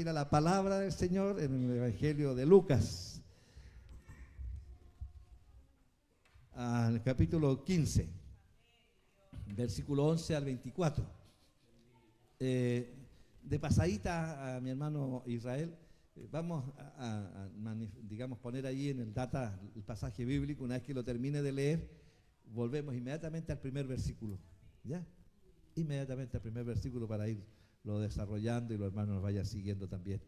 ir a la palabra del Señor en el Evangelio de Lucas, al capítulo 15, versículo 11 al 24. De pasadita a mi hermano Israel, vamos digamos, poner ahí en el data el pasaje bíblico. Una vez que lo termine de leer, volvemos inmediatamente al primer versículo, ¿ya? Inmediatamente al primer versículo para irlo desarrollando y los hermanos nos vayan siguiendo también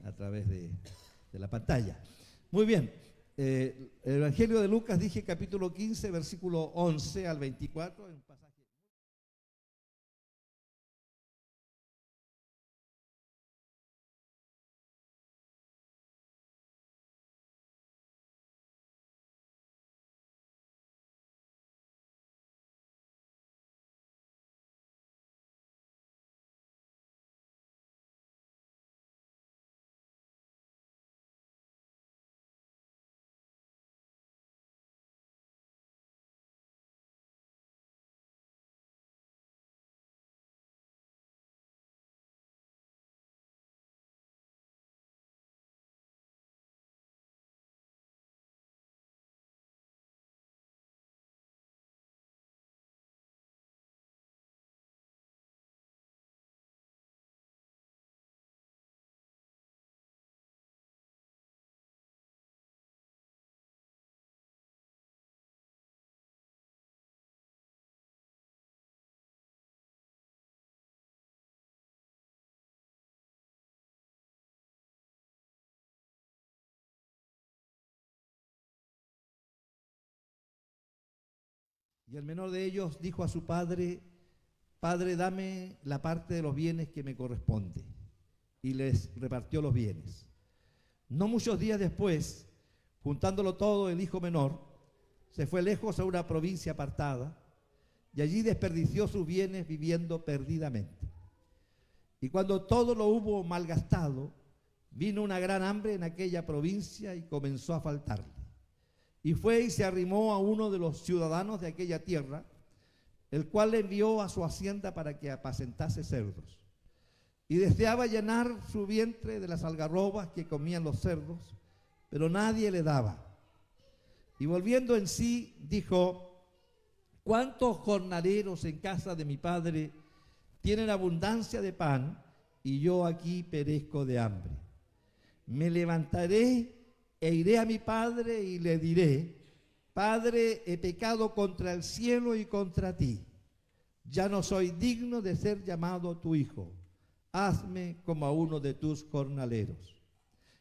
a través de la pantalla. Muy bien, el Evangelio de Lucas, dije capítulo 15, versículo 11 al 24, un pasaje. Y el menor de ellos dijo a su padre: Padre, dame la parte de los bienes que me corresponde. Y les repartió los bienes. No muchos días después, juntándolo todo, el hijo menor se fue lejos a una provincia apartada y allí desperdició sus bienes viviendo perdidamente. Y cuando todo lo hubo malgastado, vino una gran hambre en aquella provincia y comenzó a faltarle. Y fue y se arrimó a uno de los ciudadanos de aquella tierra, el cual le envió a su hacienda para que apacentase cerdos. Y deseaba llenar su vientre de las algarrobas que comían los cerdos, pero nadie le daba. Y volviendo en sí, dijo: ¿cuántos jornaleros en casa de mi padre tienen abundancia de pan, y yo aquí perezco de hambre? Me levantaré e iré a mi padre y le diré: Padre, he pecado contra el cielo y contra ti. Ya no soy digno de ser llamado tu hijo. Hazme como a uno de tus jornaleros.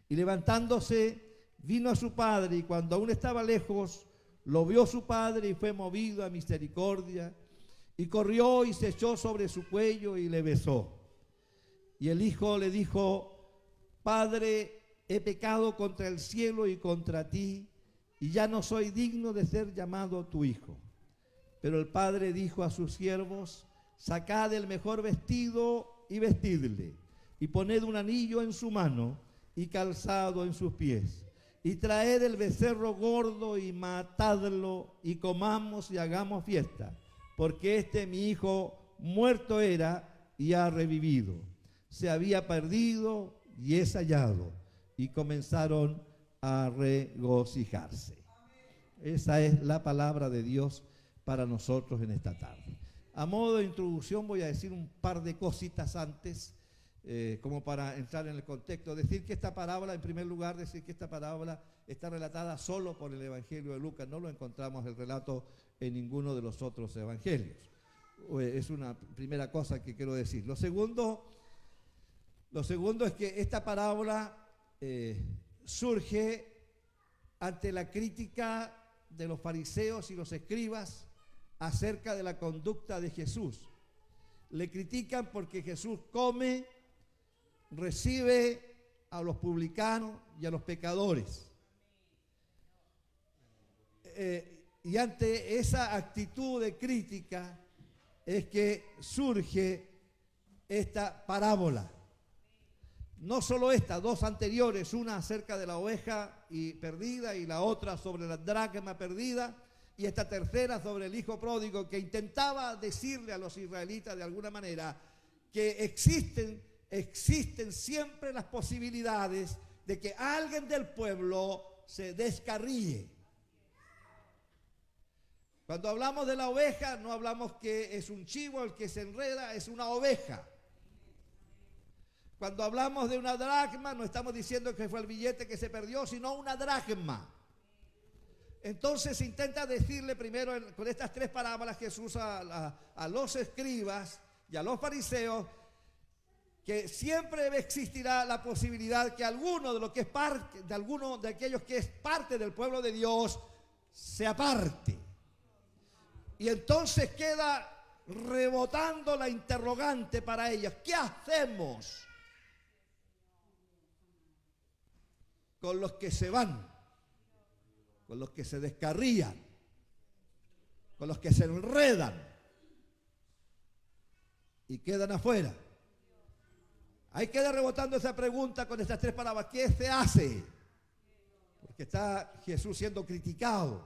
Y levantándose, vino a su padre, y cuando aún estaba lejos, lo vio su padre y fue movido a misericordia, y corrió y se echó sobre su cuello y le besó. Y el hijo le dijo: Padre, he pecado contra el cielo y contra ti, y ya no soy digno de ser llamado tu hijo. Pero el padre dijo a sus siervos: sacad el mejor vestido y vestidle, y poned un anillo en su mano y calzado en sus pies, y traed el becerro gordo y matadlo, y comamos y hagamos fiesta, porque este mi hijo muerto era y ha revivido, se había perdido y es hallado. Y comenzaron a regocijarse. Esa es la palabra de Dios para nosotros en esta tarde. A modo de introducción voy a decir un par de cositas antes, como para entrar en el contexto. Decir que esta parábola, en primer lugar, decir que esta parábola está relatada solo por el Evangelio de Lucas. No lo encontramos el relato en ninguno de los otros evangelios. Es una primera cosa que quiero decir. Lo segundo es que esta parábola surge ante la crítica de los fariseos y los escribas acerca de la conducta de Jesús. Le critican porque Jesús come, recibe a los publicanos y a los pecadores. Y ante esa actitud de crítica es que surge esta parábola. No solo estas, dos anteriores, una acerca de la oveja perdida y la otra sobre la dracma perdida, y esta tercera sobre el hijo pródigo, que intentaba decirle a los israelitas de alguna manera que existen existen siempre las posibilidades de que alguien del pueblo se descarríe. Cuando hablamos de la oveja, no hablamos que es un chivo el que se enreda, es una oveja. Cuando hablamos de una dracma, no estamos diciendo que fue el billete que se perdió, sino una dracma. Entonces intenta decirle primero con estas tres parábolas Jesús a los escribas y a los fariseos que siempre existirá la posibilidad que alguno de lo que es parte, de alguno de aquellos que es parte del pueblo de Dios se aparte. Y entonces queda rebotando la interrogante para ellos: ¿qué hacemos con los que se van, con los que se descarrían, con los que se enredan y quedan afuera? Ahí queda rebotando esa pregunta con estas tres palabras: ¿qué se hace? Porque está Jesús siendo criticado,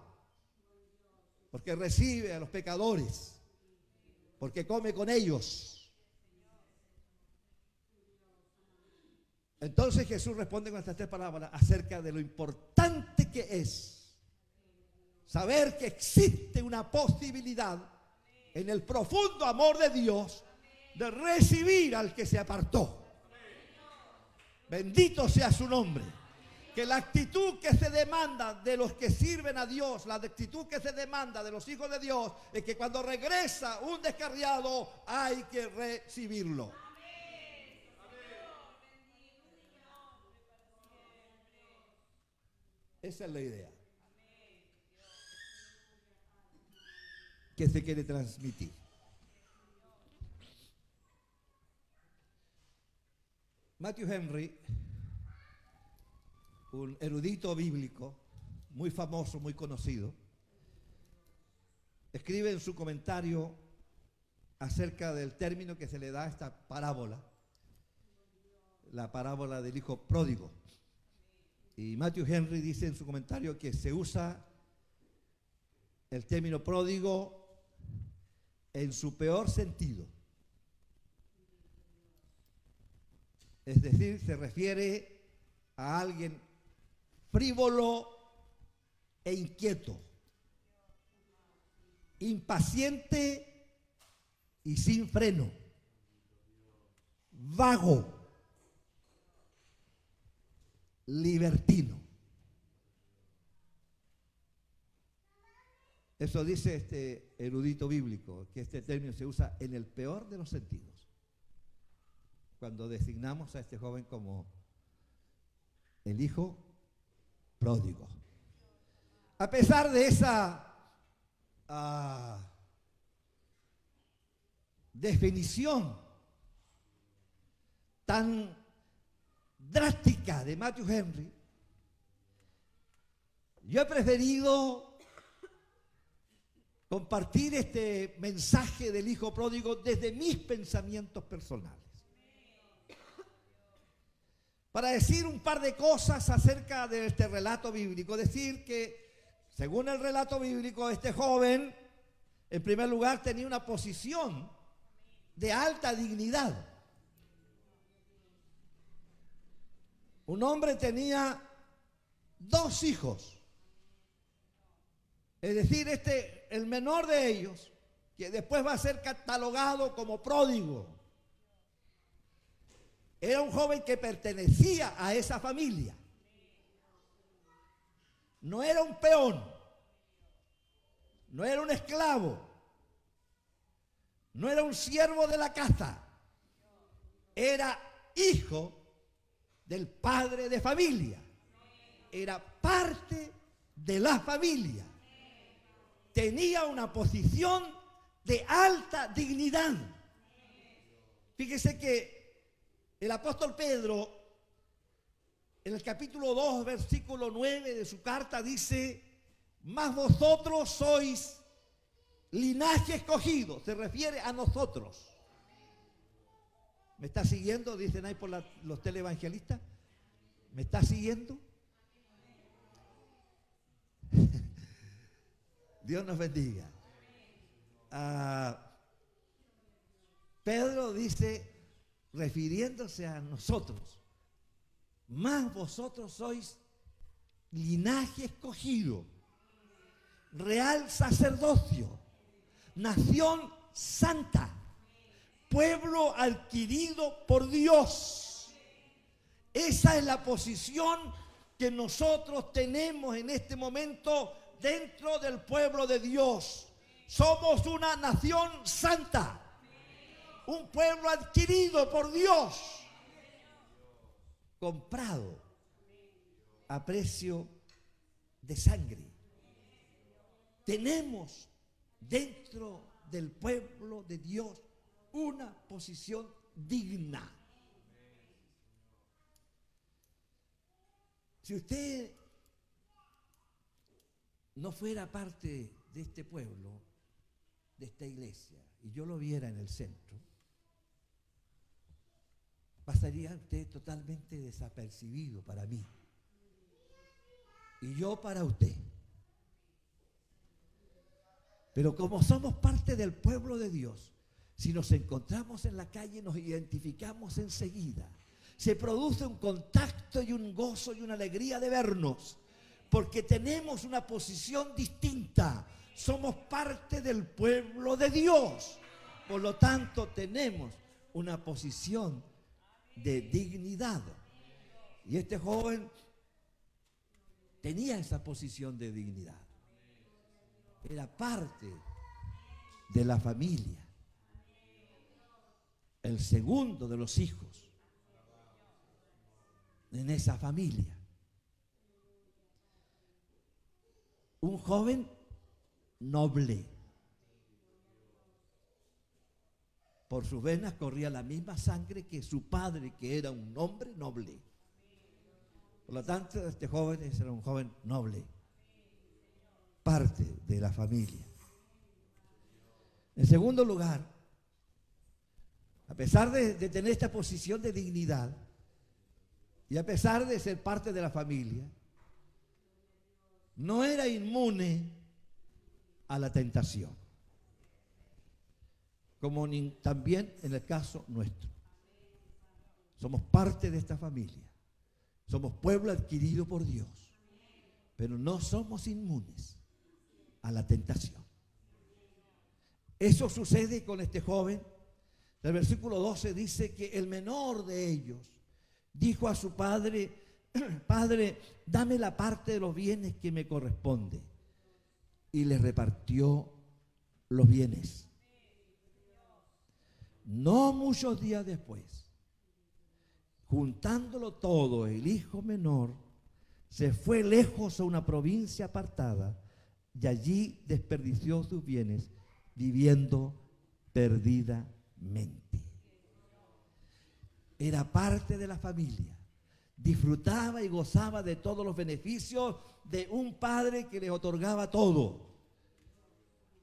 porque recibe a los pecadores, porque come con ellos. Entonces Jesús responde con estas tres palabras acerca de lo importante que es saber que existe una posibilidad en el profundo amor de Dios de recibir al que se apartó. Bendito sea su nombre. Que la actitud que se demanda de los que sirven a Dios, la actitud que se demanda de los hijos de Dios, es que cuando regresa un descarriado hay que recibirlo. Esa es la idea que se quiere transmitir. Matthew Henry, un erudito bíblico muy famoso, muy conocido, escribe en su comentario acerca del término que se le da a esta parábola, la parábola del hijo pródigo. Y Matthew Henry dice en su comentario que se usa el término pródigo en su peor sentido. Es decir, se refiere a alguien frívolo e inquieto, impaciente y sin freno, vago, libertino. Eso dice este erudito bíblico, que este término se usa en el peor de los sentidos, cuando designamos a este joven como el hijo pródigo. A pesar de esa definición tan drástica de Matthew Henry, yo he preferido compartir este mensaje del hijo pródigo desde mis pensamientos personales, para decir un par de cosas acerca de este relato bíblico. Decir que, según el relato bíblico, este joven, en primer lugar, tenía una posición de alta dignidad. Un hombre tenía 2 hijos. Es decir, el menor de ellos, que después va a ser catalogado como pródigo, era un joven que pertenecía a esa familia. No era un peón, no era un esclavo, no era un siervo de la casa, era hijo del padre de familia, era parte de la familia, tenía una posición de alta dignidad. Fíjese que el apóstol Pedro, en el capítulo 2, versículo 9 de su carta, dice: mas vosotros sois linaje escogido. Se refiere a nosotros. ¿Me está siguiendo? Dicen ahí por los televangelistas. ¿Me está siguiendo? Dios nos bendiga. Pedro dice: refiriéndose a nosotros, más vosotros sois linaje escogido, real sacerdocio, nación santa, pueblo adquirido por Dios. Esa es la posición que nosotros tenemos en este momento dentro del pueblo de Dios. Somos una nación santa, un pueblo adquirido por Dios, comprado a precio de sangre. Tenemos dentro del pueblo de Dios una posición digna. Si usted no fuera parte de este pueblo, de esta iglesia, y yo lo viera en el centro, pasaría usted totalmente desapercibido para mí y yo para usted. Pero como somos parte del pueblo de Dios, si nos encontramos en la calle nos identificamos enseguida. Se produce un contacto y un gozo y una alegría de vernos, porque tenemos una posición distinta. Somos parte del pueblo de Dios. Por lo tanto, tenemos una posición de dignidad. Y este joven tenía esa posición de dignidad. Era parte de la familia. El segundo de los hijos en esa familia. Un joven noble. Por sus venas corría la misma sangre que su padre, que era un hombre noble. Por lo tanto, este joven era un joven noble, parte de la familia. En segundo lugar, a pesar de tener esta posición de dignidad y a pesar de ser parte de la familia, no era inmune a la tentación, como también en el caso nuestro. Somos parte de esta familia, somos pueblo adquirido por Dios, pero no somos inmunes a la tentación. Eso sucede con este joven. El versículo 12 dice que el menor de ellos dijo a su padre: Padre, dame la parte de los bienes que me corresponde. Y le repartió los bienes. No muchos días después, juntándolo todo, el hijo menor se fue lejos a una provincia apartada y allí desperdició sus bienes viviendo perdidamente. Era parte de la familia. Disfrutaba y gozaba de todos los beneficios de un padre que le otorgaba todo.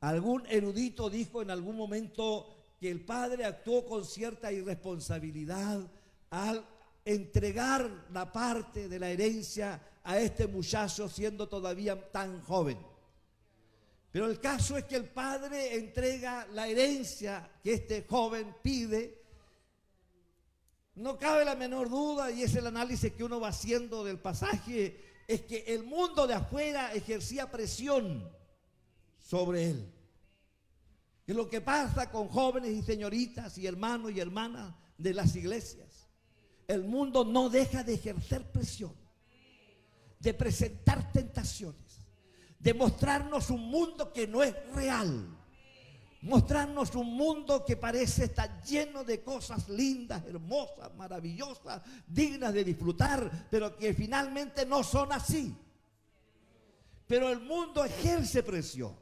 Algún erudito dijo en algún momento que el padre actuó con cierta irresponsabilidad al entregar la parte de la herencia a este muchacho siendo todavía tan joven. Pero el caso es que el padre entrega la herencia que este joven pide. No cabe la menor duda, y es el análisis que uno va haciendo del pasaje, es que el mundo de afuera ejercía presión sobre él. Es lo que pasa con jóvenes y señoritas y hermanos y hermanas de las iglesias. El mundo no deja de ejercer presión, de presentar tentaciones, de mostrarnos un mundo que no es real, mostrarnos un mundo que parece estar lleno de cosas lindas, hermosas, maravillosas, dignas de disfrutar, pero que finalmente no son así. Pero el mundo ejerce presión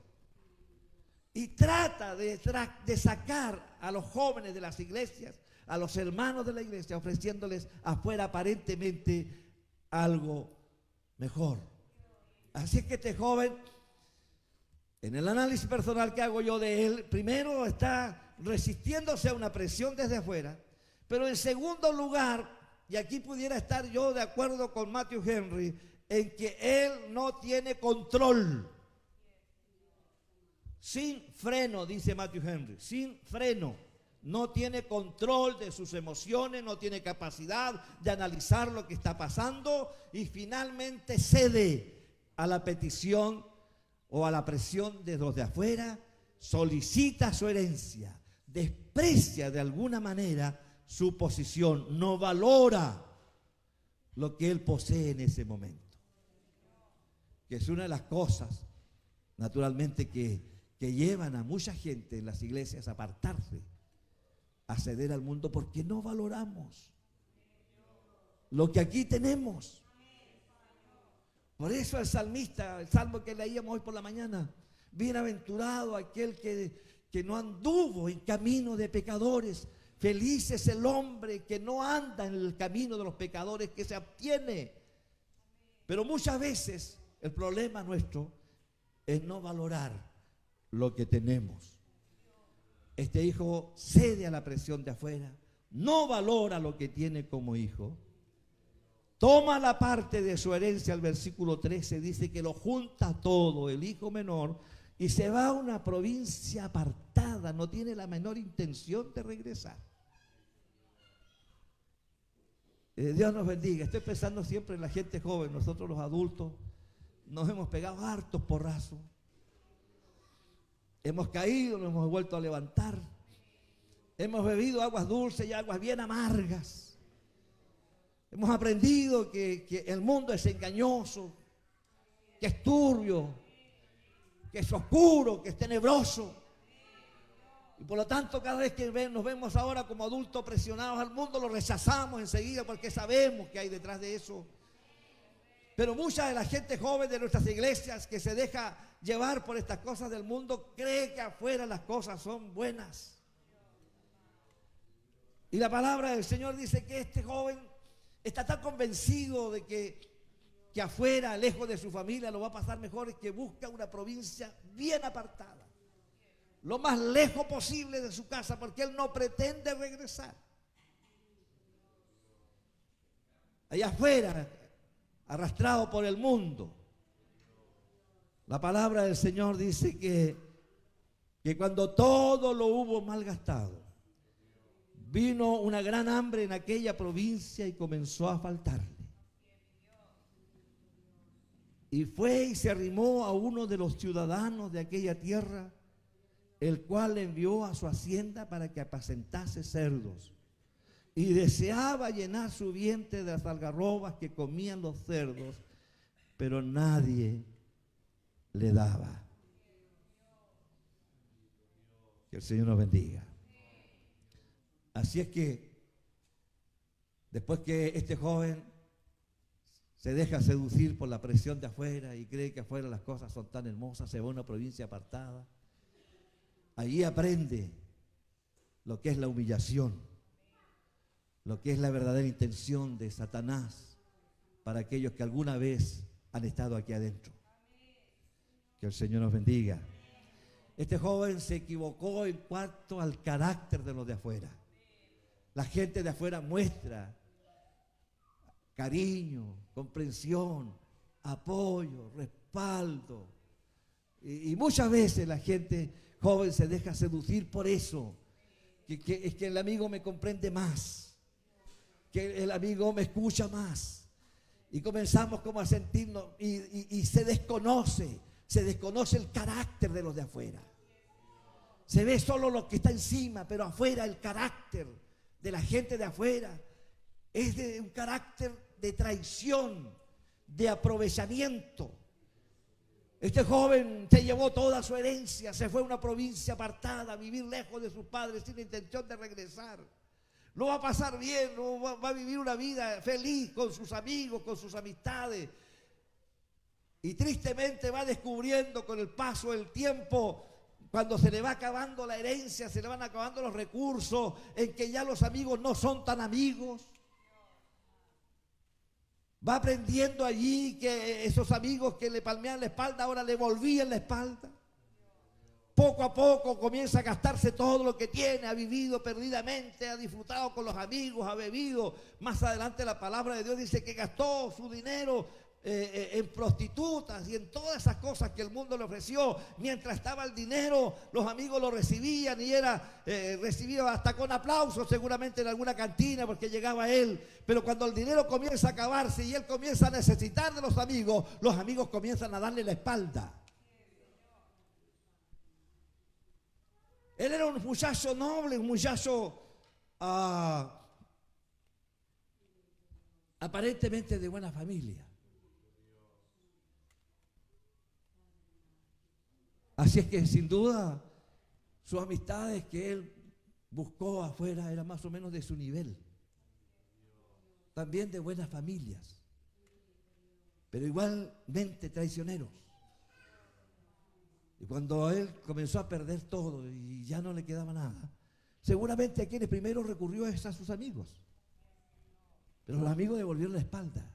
y trata de sacar a los jóvenes de las iglesias, a los hermanos de la iglesia, ofreciéndoles afuera aparentemente algo mejor. Así es que este joven, en el análisis personal que hago yo de él, primero está resistiéndose a una presión desde afuera, pero en segundo lugar, y aquí pudiera estar yo de acuerdo con Matthew Henry, en que él no tiene control. Sin freno, dice Matthew Henry, sin freno. no tiene control de sus emociones, no tiene capacidad de analizar lo que está pasando y finalmente cede a la petición o a la presión de los de afuera, solicita su herencia, desprecia de alguna manera su posición, no valora lo que él posee en ese momento. Que es una de las cosas, naturalmente, que llevan a mucha gente en las iglesias a apartarse, a ceder al mundo, porque no valoramos lo que aquí tenemos. Por eso el salmista, el salmo que leíamos hoy por la mañana, bienaventurado aquel que no anduvo en camino de pecadores, feliz es el hombre que no anda en el camino de los pecadores, que se abstiene. Pero muchas veces el problema nuestro es no valorar lo que tenemos. Este hijo cede a la presión de afuera, no valora lo que tiene como hijo, toma la parte de su herencia. El versículo 13 dice que lo junta todo, el hijo menor, y se va a una provincia apartada, no tiene la menor intención de regresar. Dios nos bendiga. Estoy pensando siempre en la gente joven. Nosotros los adultos nos hemos pegado hartos porrazos, hemos caído, nos hemos vuelto a levantar, hemos bebido aguas dulces y aguas bien amargas, hemos aprendido que el mundo es engañoso, que es turbio, que es oscuro, que es tenebroso. Y por lo tanto, cada vez que nos vemos ahora como adultos presionados al mundo, lo rechazamos enseguida porque sabemos que hay detrás de eso. Pero mucha de la gente joven de nuestras iglesias que se deja llevar por estas cosas del mundo cree que afuera las cosas son buenas. Y la palabra del Señor dice que este joven está tan convencido de que afuera, lejos de su familia, lo va a pasar mejor, es que busca una provincia bien apartada, lo más lejos posible de su casa, porque él no pretende regresar. Allá afuera, arrastrado por el mundo. La palabra del Señor dice que cuando todo lo hubo malgastado, vino una gran hambre en aquella provincia y comenzó a faltarle. Y fue y se arrimó a uno de los ciudadanos de aquella tierra, el cual le envió a su hacienda para que apacentase cerdos. Y deseaba llenar su vientre de las algarrobas que comían los cerdos, pero nadie le daba. Que el Señor nos bendiga. Así es que después que este joven se deja seducir por la presión de afuera y cree que afuera las cosas son tan hermosas, se va a una provincia apartada. Allí aprende lo que es la humillación, lo que es la verdadera intención de Satanás para aquellos que alguna vez han estado aquí adentro. Que el Señor nos bendiga. Este joven se equivocó en cuanto al carácter de los de afuera. La gente de afuera muestra cariño, comprensión, apoyo, respaldo. Y muchas veces la gente joven se deja seducir por eso. Que es que el amigo me comprende más, que el amigo me escucha más. Y comenzamos como a sentirnos y se desconoce el carácter de los de afuera. Se ve solo lo que está encima, pero afuera el carácter de la gente de afuera es de un carácter de traición, de aprovechamiento. Este joven se llevó toda su herencia, se fue a una provincia apartada, a vivir lejos de sus padres sin intención de regresar. No va a pasar bien, no va a vivir una vida feliz con sus amigos, con sus amistades. Y tristemente va descubriendo con el paso del tiempo, cuando se le va acabando la herencia, se le van acabando los recursos, en que ya los amigos no son tan amigos. Va aprendiendo allí que esos amigos que le palmean la espalda ahora le volvían la espalda. Poco a poco comienza a gastarse todo lo que tiene, ha vivido perdidamente, ha disfrutado con los amigos, ha bebido. Más adelante la palabra de Dios dice que gastó su dinero en prostitutas y en todas esas cosas que el mundo le ofreció. Mientras estaba el dinero, los amigos lo recibían y era recibido hasta con aplausos seguramente en alguna cantina porque llegaba él. Pero cuando el dinero comienza a acabarse y él comienza a necesitar de los amigos comienzan a darle la espalda. Él era un muchacho noble, un muchacho aparentemente de buena familia. Así es que sin duda sus amistades que él buscó afuera eran más o menos de su nivel. También de buenas familias, pero igualmente traicioneros. Y cuando él comenzó a perder todo y ya no le quedaba nada, seguramente a quienes primero recurrió es a sus amigos. Pero los amigos devolvieron la espalda.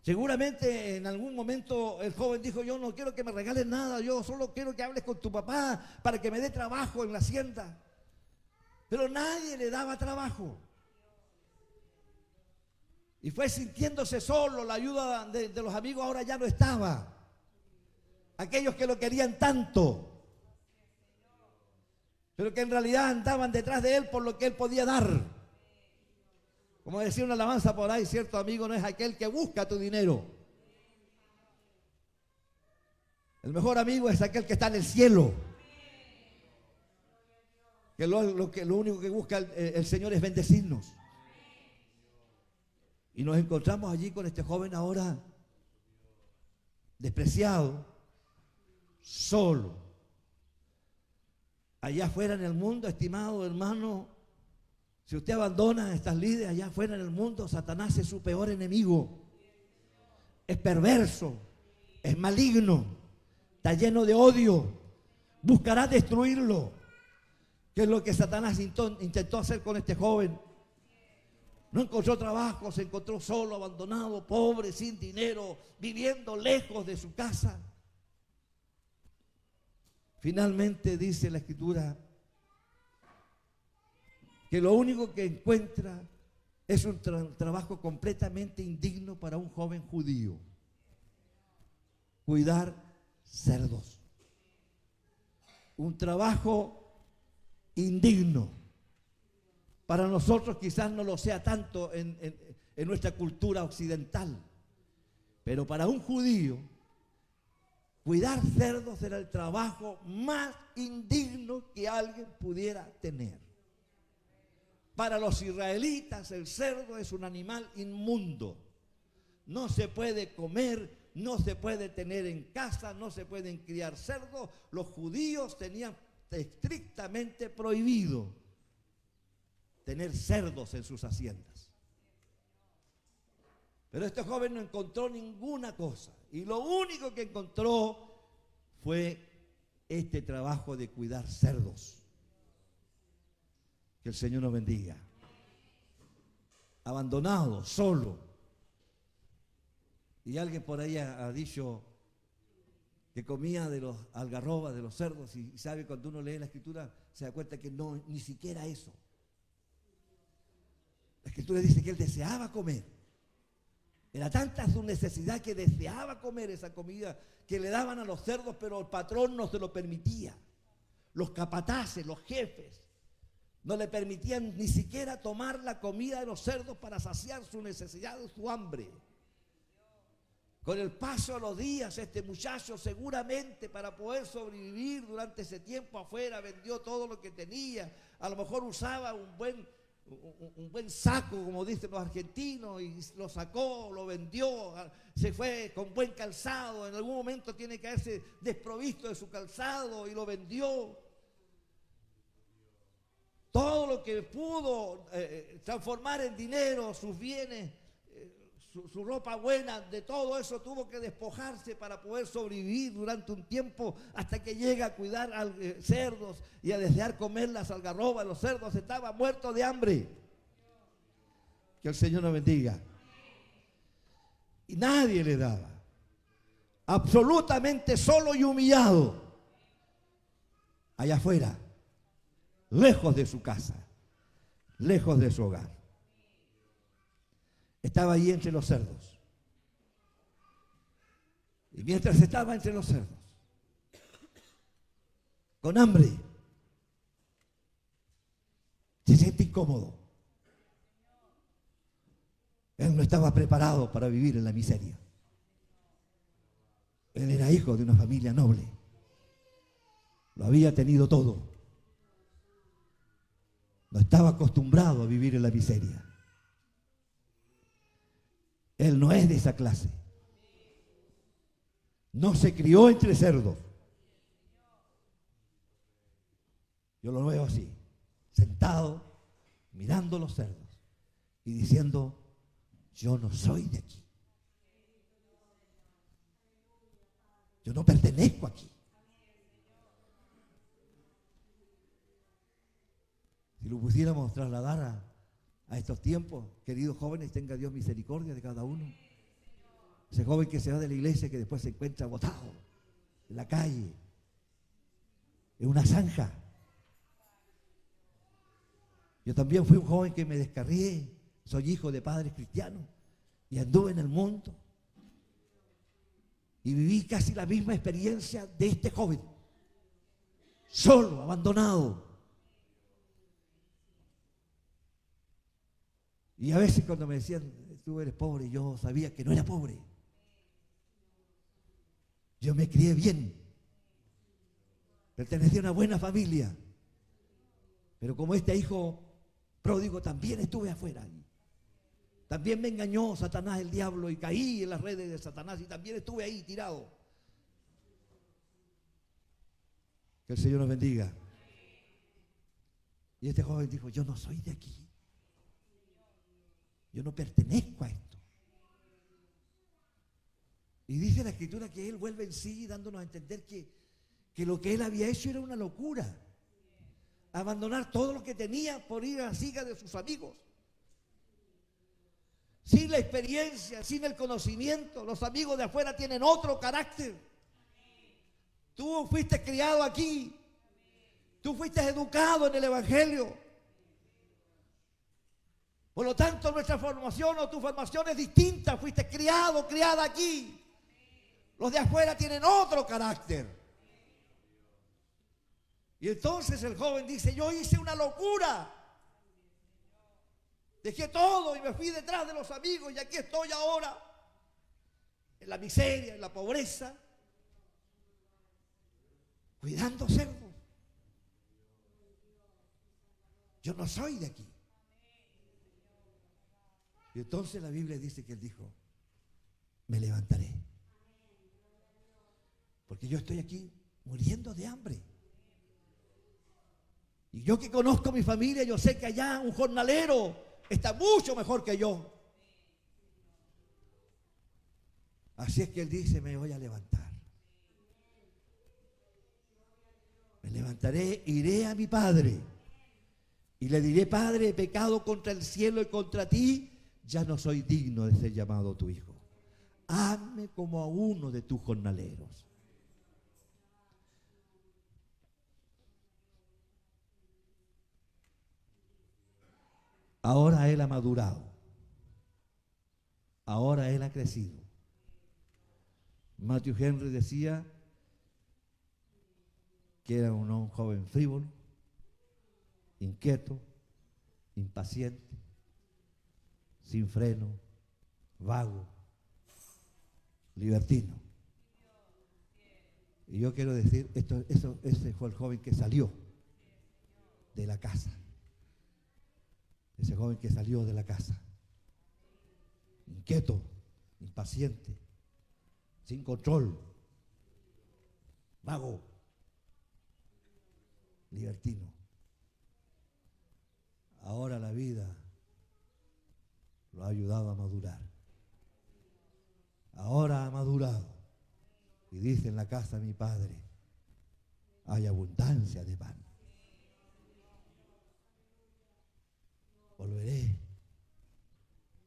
Seguramente en algún momento el joven dijo: yo no quiero que me regales nada, yo solo quiero que hables con tu papá para que me dé trabajo en la hacienda. Pero nadie le daba trabajo. Y fue sintiéndose solo, la ayuda de los amigos ahora ya no estaba. Aquellos que lo querían tanto, pero que en realidad andaban detrás de él por lo que él podía dar. Como decía una alabanza por ahí, cierto amigo no es aquel que busca tu dinero. El mejor amigo es aquel que está en el cielo. Que lo único que busca el Señor es bendecirnos. Y nos encontramos allí con este joven ahora despreciado, solo. Allá afuera en el mundo, estimado hermano, si usted abandona estas lides allá afuera en el mundo, Satanás es su peor enemigo. Es perverso, es maligno, está lleno de odio, buscará destruirlo. ¿Qué es lo que Satanás intentó hacer con este joven? No encontró trabajo, se encontró solo, abandonado, pobre, sin dinero, viviendo lejos de su casa. Finalmente dice la Escritura que lo único que encuentra es un trabajo completamente indigno para un joven judío: cuidar cerdos. Un trabajo indigno. Para nosotros quizás no lo sea tanto en nuestra cultura occidental, pero para un judío cuidar cerdos era el trabajo más indigno que alguien pudiera tener. Para los israelitas el cerdo es un animal inmundo. No se puede comer, no se puede tener en casa, no se pueden criar cerdos. Los judíos tenían estrictamente prohibido tener cerdos en sus haciendas. Pero este joven no encontró ninguna cosa. Y lo único que encontró fue este trabajo de cuidar cerdos. Que el Señor nos bendiga. Abandonado, solo. Y alguien por ahí ha dicho que comía de los algarrobas, de los cerdos, y sabe, cuando uno lee la Escritura se da cuenta que no, ni siquiera eso. La Escritura dice que él deseaba comer. Era tanta su necesidad que deseaba comer esa comida que le daban a los cerdos, pero el patrón no se lo permitía. Los capataces, los jefes, no le permitían ni siquiera tomar la comida de los cerdos para saciar su necesidad o su hambre. Con el paso de los días, este muchacho seguramente para poder sobrevivir durante ese tiempo afuera vendió todo lo que tenía. A lo mejor usaba un buen saco, como dicen los argentinos, y lo sacó, lo vendió, se fue con buen calzado. En algún momento tiene que haberse desprovisto de su calzado y lo vendió. Todo lo que pudo transformar en dinero, sus bienes, su ropa buena, de todo eso tuvo que despojarse para poder sobrevivir durante un tiempo, hasta que llega a cuidar cerdos y a desear comer las algarrobas. Los cerdos estaban muertos de hambre. Que el Señor nos bendiga. Y nadie le daba. Absolutamente solo y humillado. Allá afuera, lejos de su casa, lejos de su hogar. Estaba ahí entre los cerdos. Y mientras estaba entre los cerdos, con hambre, se siente incómodo. Él no estaba preparado para vivir en la miseria. Él era hijo de una familia noble. Lo había tenido todo. No estaba acostumbrado a vivir en la miseria. Él no es de esa clase. No se crió entre cerdos. Yo lo veo así, sentado, mirando los cerdos y diciendo, yo no soy de aquí. Yo no pertenezco aquí. Si lo pudiéramos trasladar a estos tiempos, queridos jóvenes, tenga Dios misericordia de cada uno. Ese joven que se va de la iglesia, que después se encuentra botado en la calle, en una zanja. Yo también fui un joven que me descarrié, soy hijo de padres cristianos y anduve en el mundo. Y viví casi la misma experiencia de este joven, solo, abandonado. Y a veces cuando me decían, tú eres pobre, yo sabía que no era pobre. Yo me crié bien, pertenecía a una buena familia, pero como este hijo pródigo también estuve afuera. También me engañó Satanás, el diablo, y caí en las redes de Satanás y también estuve ahí tirado. Que el Señor nos bendiga. Y este joven dijo, yo no soy de aquí. Yo no pertenezco a esto. Y dice la Escritura que él vuelve en sí dándonos a entender que lo que él había hecho era una locura. Abandonar todo lo que tenía por ir a la siga de sus amigos. Sin la experiencia, sin el conocimiento, los amigos de afuera tienen otro carácter. Tú fuiste criado aquí, tú fuiste educado en el Evangelio. Por lo tanto, nuestra formación o tu formación es distinta, fuiste criado, criada aquí. Los de afuera tienen otro carácter. Y entonces el joven dice, yo hice una locura. Dejé todo y me fui detrás de los amigos y aquí estoy ahora, en la miseria, en la pobreza, cuidando cerdos. Yo no soy de aquí. Y entonces la Biblia dice que él dijo, me levantaré. Porque yo estoy aquí muriendo de hambre. Y yo que conozco a mi familia, yo sé que allá un jornalero está mucho mejor que yo. Así es que él dice, me voy a levantar. Me levantaré, iré a mi padre y le diré, Padre, he pecado contra el cielo y contra ti, ya no soy digno de ser llamado tu hijo. Hazme como a uno de tus jornaleros. Ahora él ha madurado. Ahora él ha crecido. Matthew Henry decía que era un joven frívolo, inquieto, impaciente, sin freno, vago, libertino. Y yo quiero decir, ese fue el joven que salió de la casa. Ese joven que salió de la casa, inquieto, impaciente, sin control, vago, libertino. Ahora la vida lo ha ayudado a madurar. Ahora ha madurado. Y dice, en la casa de mi padre hay abundancia de pan. Volveré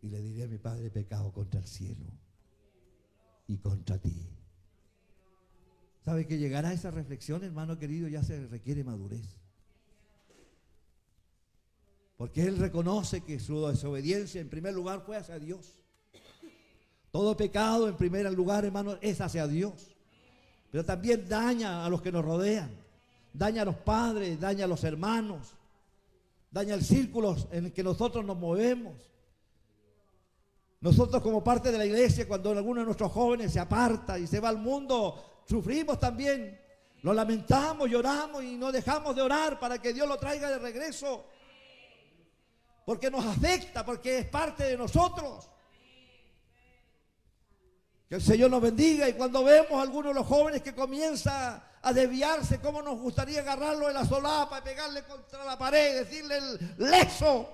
y le diré a mi padre, he pecado contra el cielo y contra ti. ¿Sabe que llegar a esa reflexión, hermano querido, ya se requiere madurez? Porque él reconoce que su desobediencia en primer lugar fue hacia Dios. Todo pecado, en primer lugar, hermano, es hacia Dios. Pero también daña a los que nos rodean. Daña a los padres, daña a los hermanos. Daña el círculo en el que nosotros nos movemos. Nosotros como parte de la iglesia, cuando alguno de nuestros jóvenes se aparta y se va al mundo, sufrimos también. Lo lamentamos, lloramos y no dejamos de orar para que Dios lo traiga de regreso. Porque nos afecta, porque es parte de nosotros. Que el Señor nos bendiga. Y cuando vemos a algunos de los jóvenes que comienza a desviarse, cómo nos gustaría agarrarlo de la solapa y pegarle contra la pared, decirle el leso,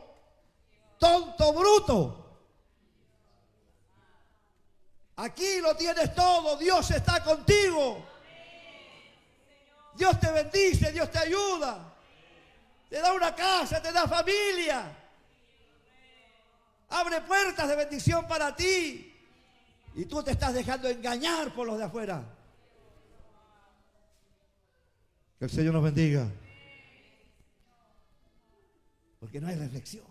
tonto, bruto. Aquí lo tienes todo, Dios está contigo. Dios te bendice, Dios te ayuda. Te da una casa, te da familia. Abre puertas de bendición para ti. Y tú te estás dejando engañar por los de afuera. Que el Señor nos bendiga. Porque no hay reflexión.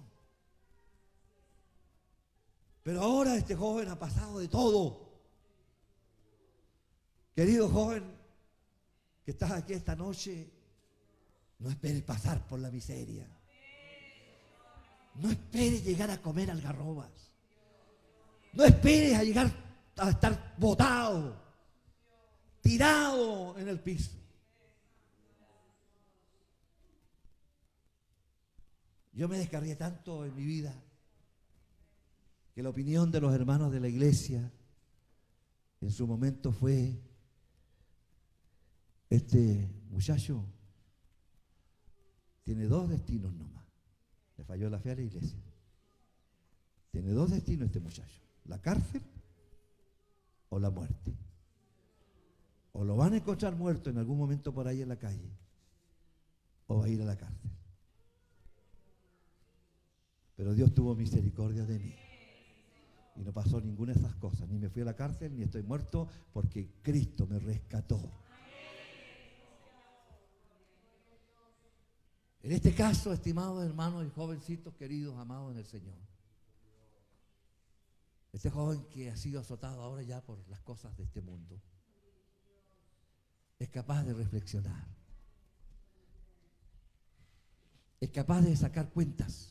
Pero ahora este joven ha pasado de todo. Querido joven que estás aquí esta noche, no esperes pasar por la miseria. No esperes llegar a comer algarrobas. No esperes a llegar a estar botado, tirado en el piso. Yo me descargué tanto en mi vida que la opinión de los hermanos de la iglesia en su momento fue: este muchacho tiene dos destinos nomás. Le falló la fe a la iglesia. Tiene dos destinos este muchacho: la cárcel o la muerte. O lo van a encontrar muerto en algún momento por ahí en la calle, o va a ir a la cárcel. Pero Dios tuvo misericordia de mí. Y no pasó ninguna de esas cosas. Ni me fui a la cárcel, ni estoy muerto, porque Cristo me rescató. En este caso, estimados hermanos y jovencitos queridos, amados en el Señor, este joven que ha sido azotado ahora ya por las cosas de este mundo, es capaz de reflexionar. Es capaz de sacar cuentas.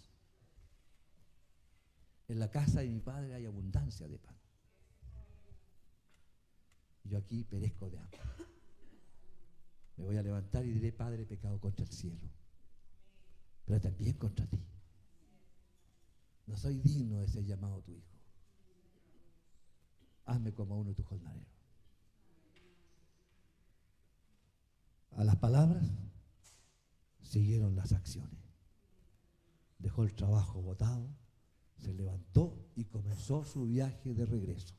En la casa de mi padre hay abundancia de pan. Yo aquí perezco de hambre. Me voy a levantar y diré: Padre, he pecado contra el cielo, pero también contra ti. No soy digno de ser llamado tu hijo. Hazme como a uno de tus jornaleros. A las palabras siguieron las acciones. Dejó el trabajo botado, se levantó y comenzó su viaje de regreso.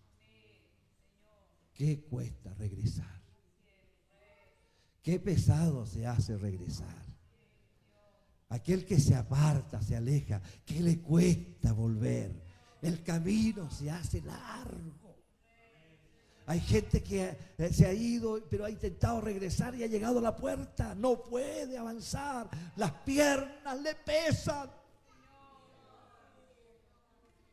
¿Qué cuesta regresar? Qué pesado se hace regresar. Aquel que se aparta, se aleja, ¿qué le cuesta volver? El camino se hace largo. Hay gente que se ha ido, pero ha intentado regresar y ha llegado a la puerta. No puede avanzar. Las piernas le pesan.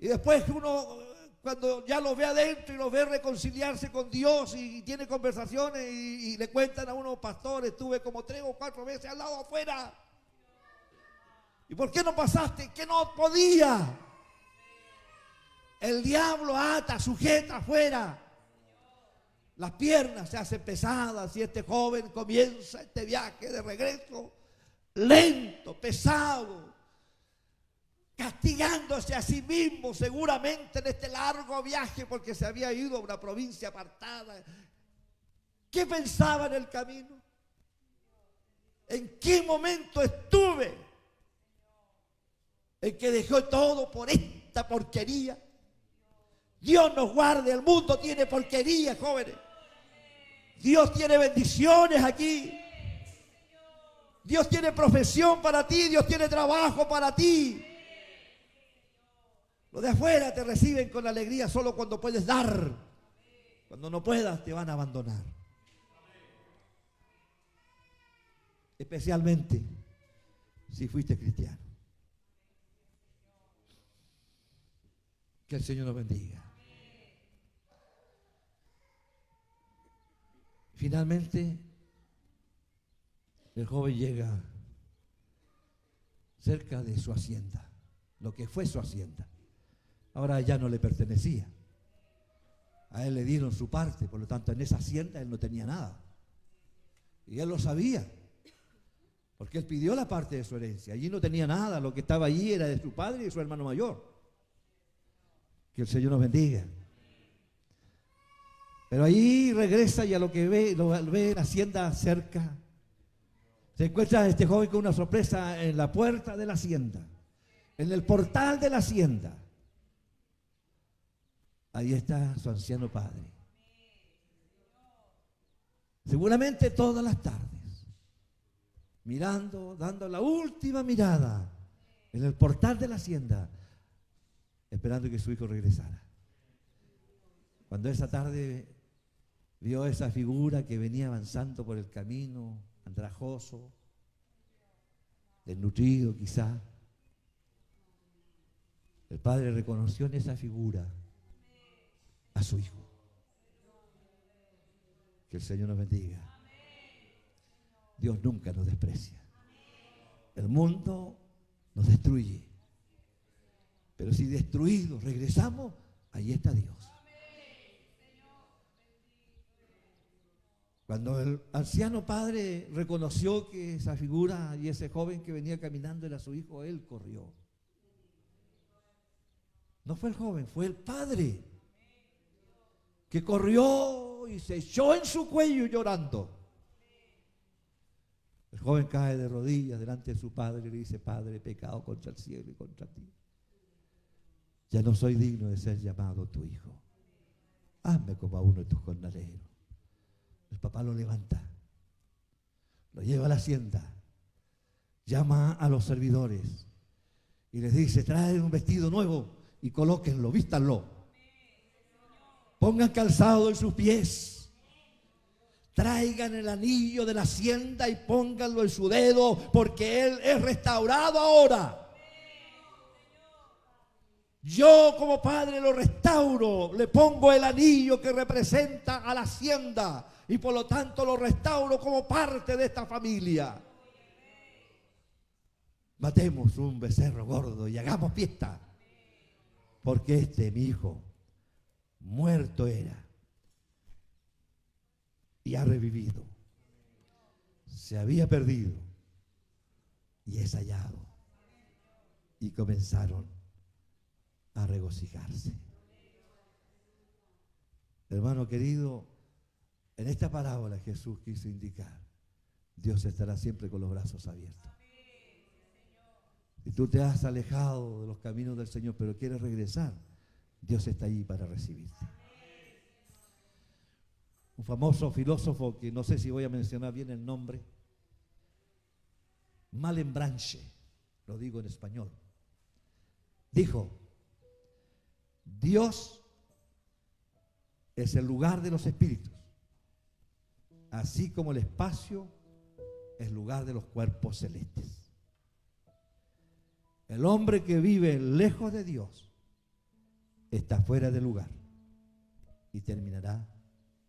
Y después uno, cuando ya lo ve adentro y lo ve reconciliarse con Dios y tiene conversaciones y le cuentan a unos pastores: estuve como 3 o 4 veces al lado afuera. ¿Y por qué no pasaste? Que no podía. El diablo ata, sujeta afuera. Las piernas se hacen pesadas y este joven comienza este viaje de regreso lento, pesado, castigándose a sí mismo seguramente en este largo viaje, porque se había ido a una provincia apartada. ¿Qué pensaba en el camino? ¿En qué momento estuve en que dejó todo por esta porquería? Dios nos guarde, el mundo tiene porquería, jóvenes. Dios tiene bendiciones aquí. Dios tiene profesión para ti, Dios tiene trabajo para ti. Los de afuera te reciben con alegría solo cuando puedes dar. Cuando no puedas, te van a abandonar. Especialmente si fuiste cristiano. Que el Señor nos bendiga. Finalmente, el joven llega cerca de su hacienda, lo que fue su hacienda. Ahora ya no le pertenecía. A él le dieron su parte, por lo tanto en esa hacienda él no tenía nada. Y él lo sabía, porque él pidió la parte de su herencia. Allí no tenía nada, lo que estaba allí era de su padre y de su hermano mayor. Que el Señor nos bendiga. Pero allí regresa y a lo que ve, lo ve la hacienda cerca. Se encuentra este joven con una sorpresa en la puerta de la hacienda, en el portal de la hacienda. Ahí está su anciano padre. Seguramente todas las tardes, mirando, dando la última mirada en el portal de la hacienda, esperando que su hijo regresara. Cuando esa tarde vio esa figura que venía avanzando por el camino, andrajoso, desnutrido quizá, el padre reconoció en esa figura a su hijo. Que el Señor nos bendiga. Dios nunca nos desprecia. El mundo nos destruye, pero si destruidos regresamos, ahí está Dios. Cuando el anciano padre reconoció que esa figura y ese joven que venía caminando era su hijo, él corrió. No fue el joven, fue el padre que corrió y se echó en su cuello llorando. El joven cae de rodillas delante de su padre y le dice: Padre, he pecado contra el cielo y contra ti. Ya no soy digno de ser llamado tu hijo. Hazme como a uno de tus jornaleros. El papá lo levanta, lo lleva a la hacienda, llama a los servidores y les dice: traen un vestido nuevo y colóquenlo, vístanlo. Pongan calzado en sus pies. Traigan el anillo de la hacienda y pónganlo en su dedo, porque él es restaurado ahora. Yo como padre lo restauro, le pongo el anillo que representa a la hacienda y por lo tanto lo restauro como parte de esta familia. Matemos un becerro gordo y hagamos fiesta, porque este, mi hijo, muerto era y ha revivido. Se había perdido y es hallado. Y comenzaron a regocijarse. Hermano querido, en esta parábola Jesús quiso indicar: Dios estará siempre con los brazos abiertos. Si tú te has alejado de los caminos del Señor pero quieres regresar, Dios está ahí para recibirte. Un famoso filósofo, que no sé si voy a mencionar bien el nombre, Malebranche, lo digo en español, dijo: Dios es el lugar de los espíritus, así como el espacio es el lugar de los cuerpos celestes. El hombre que vive lejos de Dios está fuera del lugar y terminará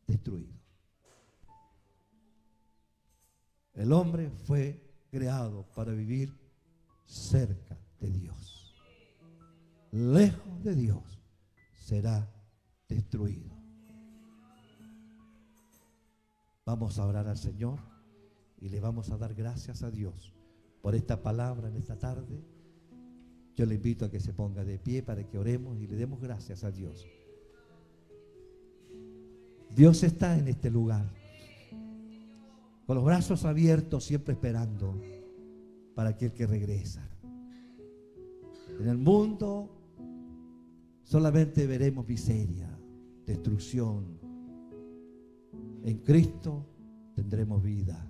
destruido. El hombre fue creado para vivir cerca de Dios. Lejos de Dios será destruido. Vamos a orar al Señor y le vamos a dar gracias a Dios por esta palabra en esta tarde. Yo le invito a que se ponga de pie para que oremos y le demos gracias a Dios. Dios está en este lugar, con los brazos abiertos, siempre esperando para aquel que regresa. En el mundo solamente veremos miseria, destrucción. En Cristo tendremos vida.